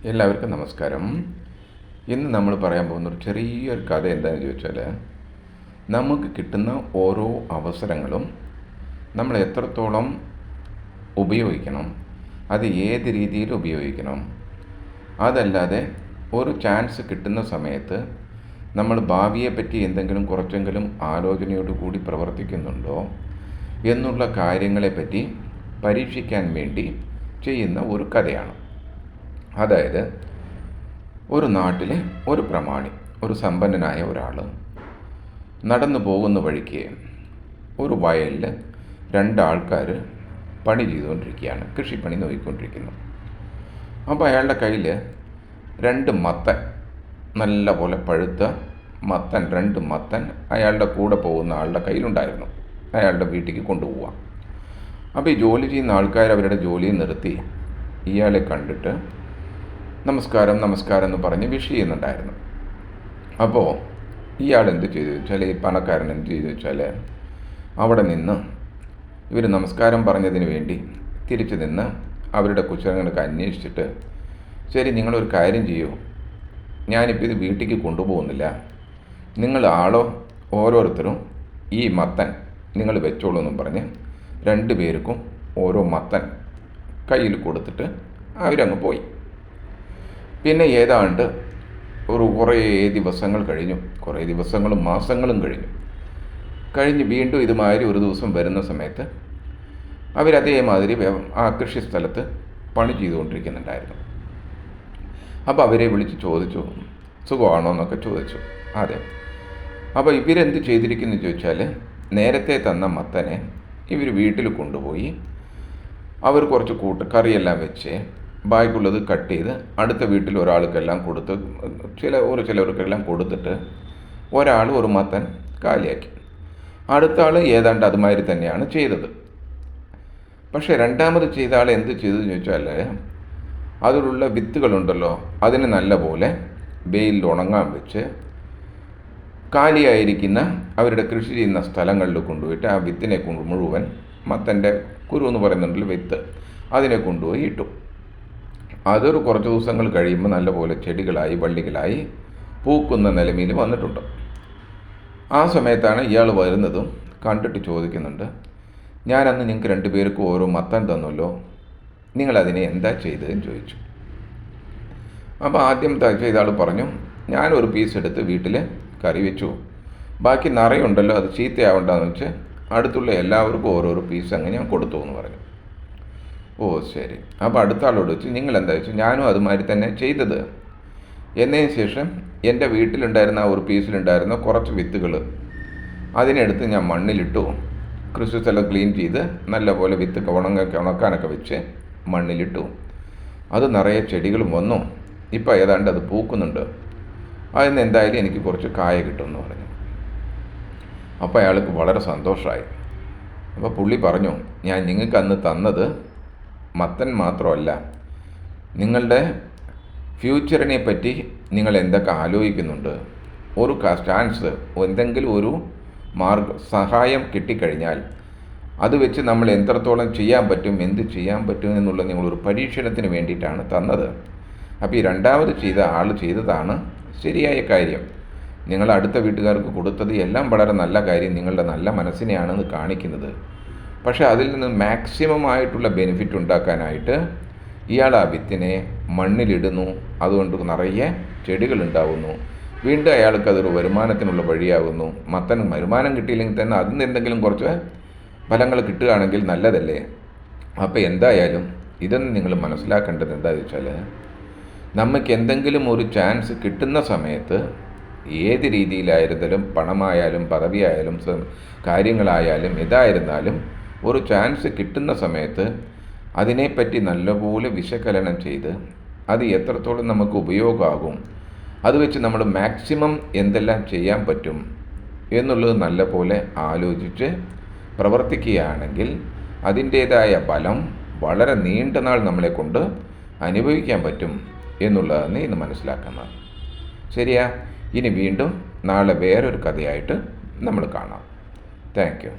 എല്ലാവർക്കും നമസ്കാരം. ഇന്ന് നമ്മൾ പറയാൻ പോകുന്ന ഒരു ചെറിയൊരു കഥ എന്താണെന്ന് ചോദിച്ചാൽ, നമുക്ക് കിട്ടുന്ന ഓരോ അവസരങ്ങളും നമ്മൾ എത്രത്തോളം ഉപയോഗിക്കണം, അത് ഏത് രീതിയിൽ ഉപയോഗിക്കണം, അതല്ലാതെ ഒരു ചാൻസ് കിട്ടുന്ന സമയത്ത് നമ്മൾ ഭാവിയെപ്പറ്റി എന്തെങ്കിലും കുറച്ചെങ്കിലും ആലോചനയോട് കൂടി പ്രവർത്തിക്കുന്നുണ്ടോ എന്നുള്ള കാര്യങ്ങളെപ്പറ്റി പരീക്ഷിക്കാൻ വേണ്ടി ചെയ്യുന്ന ഒരു കഥയാണ്. അതായത്, ഒരു നാട്ടിലെ ഒരു പ്രമാണി, ഒരു സമ്പന്നനായ ഒരാൾ നടന്നു പോകുന്ന വഴിക്ക് ഒരു വയലിൽ രണ്ടാൾക്കാർ പണി ചെയ്തുകൊണ്ടിരിക്കുകയാണ്, കൃഷിപ്പണി നോക്കിക്കൊണ്ടിരിക്കുന്നു. അപ്പോൾ അയാളുടെ കയ്യിൽ രണ്ട് മത്തൻ, നല്ല പോലെ പഴുത്ത മത്തൻ, രണ്ട് മത്തൻ അയാളുടെ കൂടെ പോകുന്ന ആളുടെ കയ്യിലുണ്ടായിരുന്നു. അയാളുടെ വീട്ടിലേക്ക് കൊണ്ടുപോവാം. അപ്പോൾ ഈ ജോലി ചെയ്യുന്ന ആൾക്കാർ അവരുടെ ജോലി നിർത്തി ഇയാളെ കണ്ടിട്ട് നമസ്കാരം നമസ്കാരം എന്ന് പറഞ്ഞ് വിഷ് ചെയ്യുന്നുണ്ടായിരുന്നു. അപ്പോൾ ഇയാൾ എന്ത് ചെയ്തു വെച്ചാൽ, ഈ പണക്കാരൻ എന്ത് ചെയ്തു വെച്ചാൽ, അവിടെ നിന്ന് ഇവർ നമസ്കാരം പറഞ്ഞതിന് വേണ്ടി തിരിച്ചു നിന്ന് അവരുടെ കുശലങ്ങളൊക്കെ അന്വേഷിച്ചിട്ട്, ശരി നിങ്ങളൊരു കാര്യം ചെയ്യൂ, ഞാനിപ്പോൾ ഇത് വീട്ടിലേക്ക് കൊണ്ടുപോകുന്നില്ല, നിങ്ങൾ ഓരോരുത്തരും ഈ മത്തൻ നിങ്ങൾ വെച്ചോളൂ എന്നും പറഞ്ഞ് രണ്ട് പേർക്കും ഓരോ മത്തൻ കയ്യിൽ കൊടുത്തിട്ട് അവരങ്ങ് പോയി. പിന്നെ ഏതാണ്ട് കുറേ ദിവസങ്ങൾ കഴിഞ്ഞു, കുറേ ദിവസങ്ങളും മാസങ്ങളും കഴിഞ്ഞ് വീണ്ടും ഇതുമാതിരി ഒരു ദിവസം വരുന്ന സമയത്ത് അവരതേമാതിരി ആ കൃഷി സ്ഥലത്ത് പണി ചെയ്തുകൊണ്ടിരിക്കുന്നുണ്ടായിരുന്നു. അപ്പോൾ അവരെ വിളിച്ച് ചോദിച്ചു, സുഖമാണോ എന്നൊക്കെ ചോദിച്ചു. അതെ. അപ്പോൾ ഇവരെന്ത് ചെയ്തിരിക്കുന്നു ചോദിച്ചാൽ, നേരത്തെ തന്ന മത്തനെ ഇവർ വീട്ടിൽ കൊണ്ടുപോയി അവർ കുറച്ച് കറിയെല്ലാം വെച്ച് ബാക്കിയുള്ളത് കട്ട് ചെയ്ത് അടുത്ത വീട്ടിൽ ഒരാൾക്കെല്ലാം കൊടുത്ത്, ചിലവർക്കെല്ലാം കൊടുത്തിട്ട് ഒരാൾ ഒരു മത്തൻ കാലിയാക്കി. അടുത്ത ആൾ ഏതാണ്ട് അതുമാതിരി തന്നെയാണ് ചെയ്തത്. പക്ഷേ രണ്ടാമത് ചെയ്ത ആൾ എന്ത് ചെയ്തതെന്ന് ചോദിച്ചാൽ, അതിലുള്ള വിത്തുകളുണ്ടല്ലോ അതിന് നല്ല പോലെ വെയിലിൽ ഉണങ്ങാൻ വെച്ച് കാലിയായിരിക്കുന്ന അവരുടെ കൃഷി ചെയ്യുന്ന സ്ഥലങ്ങളിൽ കൊണ്ടുപോയിട്ട് ആ വിത്തിനെ മുഴുവൻ, മത്തൻ്റെ കുരു എന്ന് പറയുന്നുണ്ടല്ലോ വിത്ത്, അതിനെ കൊണ്ടുപോയി ഇട്ടു. അതൊരു കുറച്ച് ദിവസങ്ങൾ കഴിയുമ്പോൾ നല്ലപോലെ ചെടികളായി വള്ളികളായി പൂക്കുന്ന നിലയിൽ വന്നിട്ടുണ്ട്. ആ സമയത്താണ് ഇയാൾ വരുന്നതും കണ്ടിട്ട് ചോദിക്കുന്നുണ്ട്, ഞാനന്ന് നിങ്ങൾക്ക് രണ്ട് പേർക്കും ഓരോ മത്തൻ തന്നല്ലോ, നിങ്ങളതിനെ എന്താ ചെയ്തതെന്ന് ചോദിച്ചു. അപ്പോൾ ആദ്യം ചെയ്ത ആൾ പറഞ്ഞു, ഞാനൊരു പീസ് എടുത്ത് വീട്ടിൽ കറി വെച്ചു, ബാക്കി നിറയുണ്ടല്ലോ അത് ചീത്തയാവണ്ടെന്ന് വെച്ച് അടുത്തുള്ള എല്ലാവർക്കും ഓരോരോ പീസ് അങ്ങനെ ഞാൻ കൊടുത്തു എന്ന് പറഞ്ഞു. ഓ ശരി. അപ്പോൾ അടുത്ത ആളോട് വെച്ച്, നിങ്ങൾ എന്താ വെച്ചാൽ ഞാനും അതുമാതിരി തന്നെ ചെയ്തത്. എന്നതിന് ശേഷം എൻ്റെ വീട്ടിലുണ്ടായിരുന്ന ആ ഒരു പീസിലുണ്ടായിരുന്ന കുറച്ച് വിത്തുകൾ അതിനെടുത്ത് ഞാൻ മണ്ണിലിട്ടു, കൃഷി സ്ഥലം ക്ലീൻ ചെയ്ത് നല്ലപോലെ വിത്ത് ഉണക്കാനൊക്കെ വെച്ച് മണ്ണിലിട്ടു. അത് നിറയെ ചെടികളും വന്നു, ഇപ്പോൾ ഏതാണ്ട് അത് പൂക്കുന്നുണ്ട്, അതിന് എന്തായാലും എനിക്ക് കുറച്ച് കായ കിട്ടുമെന്ന് പറഞ്ഞു. അപ്പോൾ അയാൾക്ക് വളരെ സന്തോഷമായി. അപ്പോൾ പുള്ളി പറഞ്ഞു, ഞാൻ നിങ്ങൾക്ക് അന്ന് തന്നത് മത്തൻ മാത്രമല്ല, നിങ്ങളുടെ ഫ്യൂച്ചറിനെ പറ്റി നിങ്ങൾ എന്തൊക്കെ ആലോചിക്കുന്നുണ്ട്, ഒരു ചാൻസ്, എന്തെങ്കിലും ഒരു സഹായം കിട്ടിക്കഴിഞ്ഞാൽ അത് വെച്ച് നമ്മൾ എത്രത്തോളം ചെയ്യാൻ പറ്റും, എന്ത് ചെയ്യാൻ പറ്റും എന്നുള്ള നിങ്ങളൊരു പരീക്ഷണത്തിന് വേണ്ടിയിട്ടാണ് തന്നത്. അപ്പോൾ ഈ രണ്ടാമത് ചെയ്ത ആൾ ചെയ്തതാണ് ശരിയായ കാര്യം. നിങ്ങൾ അടുത്ത വീട്ടുകാർക്ക് കൊടുത്തത് എല്ലാം വളരെ നല്ല കാര്യം, നിങ്ങളുടെ നല്ല മനസ്സിനെയാണെന്ന് കാണിക്കുന്നത്. പക്ഷേ അതിൽ നിന്ന് മാക്സിമം ആയിട്ടുള്ള ബെനിഫിറ്റ് ഉണ്ടാക്കാനായിട്ട് ഇയാൾ ആ വിത്തിനെ മണ്ണിലിടുന്നു, അതുകൊണ്ട് നിറയെ ചെടികളുണ്ടാവുന്നു. വീണ്ടും അയാൾക്ക് അതൊരു വരുമാനത്തിനുള്ള വഴിയാകുന്നു. മത്തൻ വരുമാനം കിട്ടിയില്ലെങ്കിൽ തന്നെ അതിൽ നിന്ന് എന്തെങ്കിലും കുറച്ച് ഫലങ്ങൾ കിട്ടുകയാണെങ്കിൽ നല്ലതല്ലേ. അപ്പോൾ എന്തായാലും ഇതൊന്നും നിങ്ങൾ മനസ്സിലാക്കേണ്ടത് എന്താണെന്ന് വെച്ചാൽ, നമുക്ക് എന്തെങ്കിലും ഒരു ചാൻസ് കിട്ടുന്ന സമയത്ത് ഏത് രീതിയിലായിരുന്നാലും, പണമായാലും പദവിയായാലും കാര്യങ്ങളായാലും ഏതായിരുന്നാലും, ഒരു ചാൻസ് കിട്ടുന്ന സമയത്ത് അതിനെപ്പറ്റി നല്ലപോലെ വിശകലനം ചെയ്ത് അത് എത്രത്തോളം നമുക്ക് ഉപയോഗമാകും, അത് വെച്ച് നമ്മൾ മാക്സിമം എന്തെല്ലാം ചെയ്യാൻ പറ്റും എന്നുള്ളത് നല്ലപോലെ ആലോചിച്ച് പ്രവർത്തിക്കുകയാണെങ്കിൽ അതിൻ്റേതായ ഫലം വളരെ നീണ്ട നാൾ നമ്മളെ കൊണ്ട് അനുഭവിക്കാൻ പറ്റും എന്നുള്ളതാണ് ഇന്ന് മനസ്സിലാക്കുന്നത്. ശരിയാ? ഇനി വീണ്ടും നാളെ വേറൊരു കഥയായിട്ട് നമ്മൾ കാണാം. Thank you.